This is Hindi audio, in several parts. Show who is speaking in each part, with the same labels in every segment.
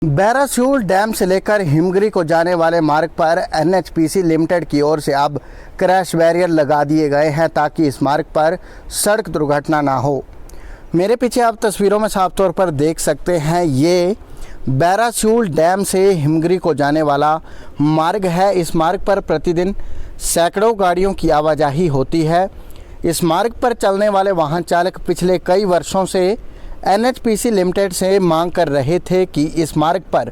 Speaker 1: बैरासियोल डैम से लेकर हिमगिरी को जाने वाले मार्ग पर एनएचपीसी लिमिटेड की ओर से अब क्रैश बैरियर लगा दिए गए हैं ताकि इस मार्ग पर सड़क दुर्घटना ना हो। मेरे पीछे आप तस्वीरों में साफ तौर पर देख सकते हैं, ये बैरासियोल डैम से हिमगिरी को जाने वाला मार्ग है। इस मार्ग पर प्रतिदिन सैकड़ों गाड़ियों की आवाजाही होती है। इस मार्ग पर चलने वाले वाहन चालक पिछले कई वर्षों से एनएचपीसी लिमिटेड से मांग कर रहे थे कि इस मार्ग पर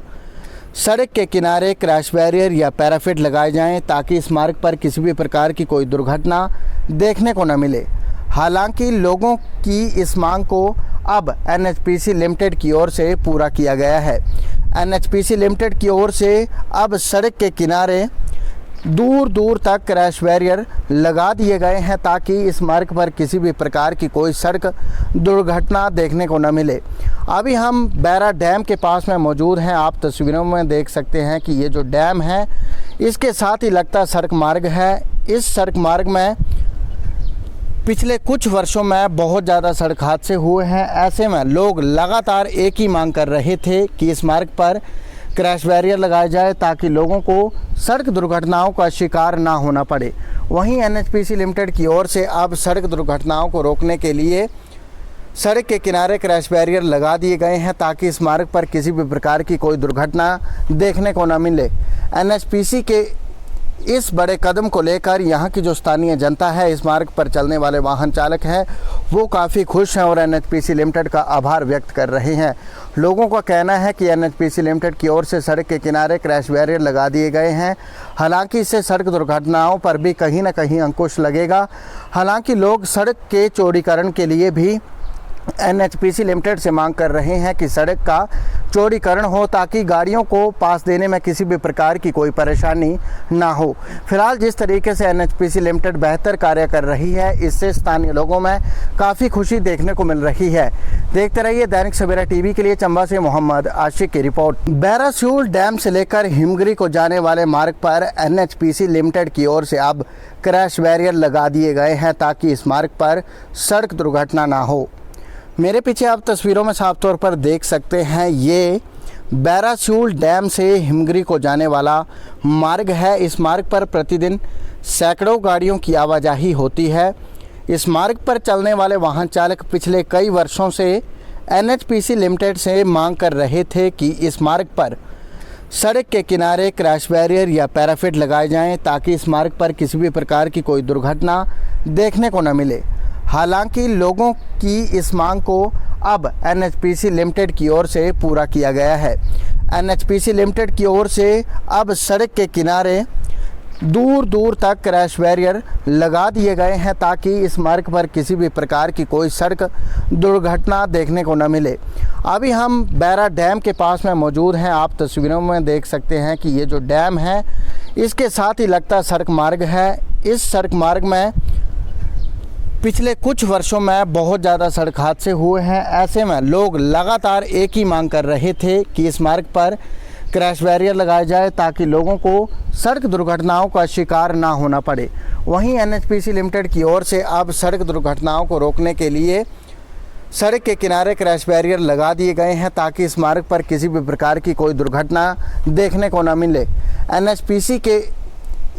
Speaker 1: सड़क के किनारे क्रैश बैरियर या पैराफिट लगाए जाएं ताकि इस मार्ग पर किसी भी प्रकार की कोई दुर्घटना देखने को न मिले। हालांकि लोगों की इस मांग को अब एनएचपीसी लिमिटेड की ओर से पूरा किया गया है। एनएचपीसी लिमिटेड की ओर से अब सड़क के किनारे दूर दूर तक क्रैश बैरियर लगा दिए गए हैं ताकि इस मार्ग पर किसी भी प्रकार की कोई सड़क दुर्घटना देखने को न मिले। अभी हम बैरा डैम के पास में मौजूद हैं। आप तस्वीरों में देख सकते हैं कि ये जो डैम है इसके साथ ही लगता सड़क मार्ग है। इस सड़क मार्ग में पिछले कुछ वर्षों में बहुत ज़्यादा सड़क हादसे हुए हैं। ऐसे में लोग लगातार एक ही मांग कर रहे थे कि इस मार्ग पर क्रैश बैरियर लगाया जाए ताकि लोगों को सड़क दुर्घटनाओं का शिकार ना होना पड़े। वहीं एनएचपीसी लिमिटेड की ओर से अब सड़क दुर्घटनाओं को रोकने के लिए सड़क के किनारे क्रैश बैरियर लगा दिए गए हैं ताकि इस मार्ग पर किसी भी प्रकार की कोई दुर्घटना देखने को न मिले। एनएचपीसी के इस बड़े कदम को लेकर यहाँ की जो स्थानीय जनता है, इस मार्ग पर चलने वाले वाहन चालक हैं, वो काफ़ी खुश हैं और एनएचपीसी लिमिटेड का आभार व्यक्त कर रहे हैं। लोगों का कहना है कि एनएचपीसी लिमिटेड की ओर से सड़क के किनारे क्रैश बैरियर लगा दिए गए हैं। हालांकि इससे सड़क दुर्घटनाओं पर भी कहीं ना कहीं अंकुश लगेगा। हालांकि लोग सड़क के चौड़ीकरण के लिए भी एनएचपीसी लिमिटेड से मांग कर रहे हैं कि सड़क का चौड़ीकरण हो ताकि गाड़ियों को पास देने में किसी भी प्रकार की कोई परेशानी ना हो। फिलहाल जिस तरीके से एनएचपीसी लिमिटेड बेहतर कार्य कर रही है, इससे स्थानीय लोगों में काफ़ी खुशी देखने को मिल रही है। देखते रहिए दैनिक सवेरा टीवी के लिए चंबा से मोहम्मद आशिक की रिपोर्ट। बैरासियोल डैम से लेकर हिमगिरी को जाने वाले मार्ग पर एनएचपीसी लिमिटेड की ओर से अब क्रैश बैरियर लगा दिए गए हैं ताकि इस मार्ग पर सड़क दुर्घटना ना हो। मेरे पीछे आप तस्वीरों में साफ तौर पर देख सकते हैं, ये बैरासियोल डैम से हिमगिरी को जाने वाला मार्ग है। इस मार्ग पर प्रतिदिन सैकड़ों गाड़ियों की आवाजाही होती है। इस मार्ग पर चलने वाले वाहन चालक पिछले कई वर्षों से एनएचपीसी लिमिटेड से मांग कर रहे थे कि इस मार्ग पर सड़क के किनारे क्रैश बैरियर या पैराफिट लगाए जाएं ताकि इस मार्ग पर किसी भी प्रकार की कोई दुर्घटना देखने को न मिले। हालांकि लोगों की इस मांग को अब एनएचपीसी लिमिटेड की ओर से पूरा किया गया है। एनएचपीसी लिमिटेड की ओर से अब सड़क के किनारे दूर दूर तक क्रैश बैरियर लगा दिए गए हैं ताकि इस मार्ग पर किसी भी प्रकार की कोई सड़क दुर्घटना देखने को न मिले। अभी हम बैरा डैम के पास में मौजूद हैं। आप तस्वीरों में देख सकते हैं कि ये जो डैम है इसके साथ ही लगता सड़क मार्ग है। इस सड़क मार्ग में पिछले कुछ वर्षों में बहुत ज़्यादा सड़क हादसे हुए हैं। ऐसे में लोग लगातार एक ही मांग कर रहे थे कि इस मार्ग पर क्रैश बैरियर लगाया जाए ताकि लोगों को सड़क दुर्घटनाओं का शिकार ना होना पड़े। वहीं एनएचपीसी लिमिटेड की ओर से अब सड़क दुर्घटनाओं को रोकने के लिए सड़क के किनारे क्रैश बैरियर लगा दिए गए हैं ताकि इस मार्ग पर किसी भी प्रकार की कोई दुर्घटना देखने को न मिले। एनएचपीसी के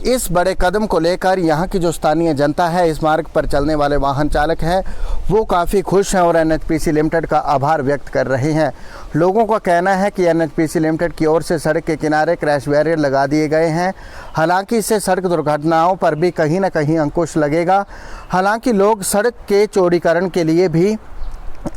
Speaker 1: इस बड़े कदम को लेकर यहाँ की जो स्थानीय जनता है, इस मार्ग पर चलने वाले वाहन चालक हैं, वो काफ़ी खुश हैं और एनएचपीसी लिमिटेड का आभार व्यक्त कर रहे हैं। लोगों का कहना है कि एनएचपीसी लिमिटेड की ओर से सड़क के किनारे क्रैश बैरियर लगा दिए गए हैं। हालांकि इससे सड़क दुर्घटनाओं पर भी कहीं ना कहीं अंकुश लगेगा। हालांकि लोग सड़क के चौड़ीकरण के लिए भी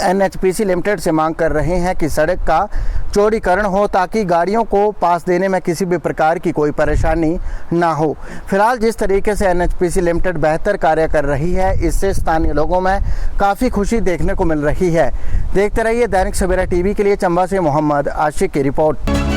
Speaker 1: एनएचपीसी लिमिटेड से मांग कर रहे हैं कि सड़क का चौड़ीकरण हो ताकि गाड़ियों को पास देने में किसी भी प्रकार की कोई परेशानी ना हो। फिलहाल जिस तरीके से एनएचपीसी लिमिटेड बेहतर कार्य कर रही है, इससे स्थानीय लोगों में काफ़ी खुशी देखने को मिल रही है। देखते रहिए दैनिक सवेरा टीवी के लिए चंबा से मोहम्मद आशिक की रिपोर्ट।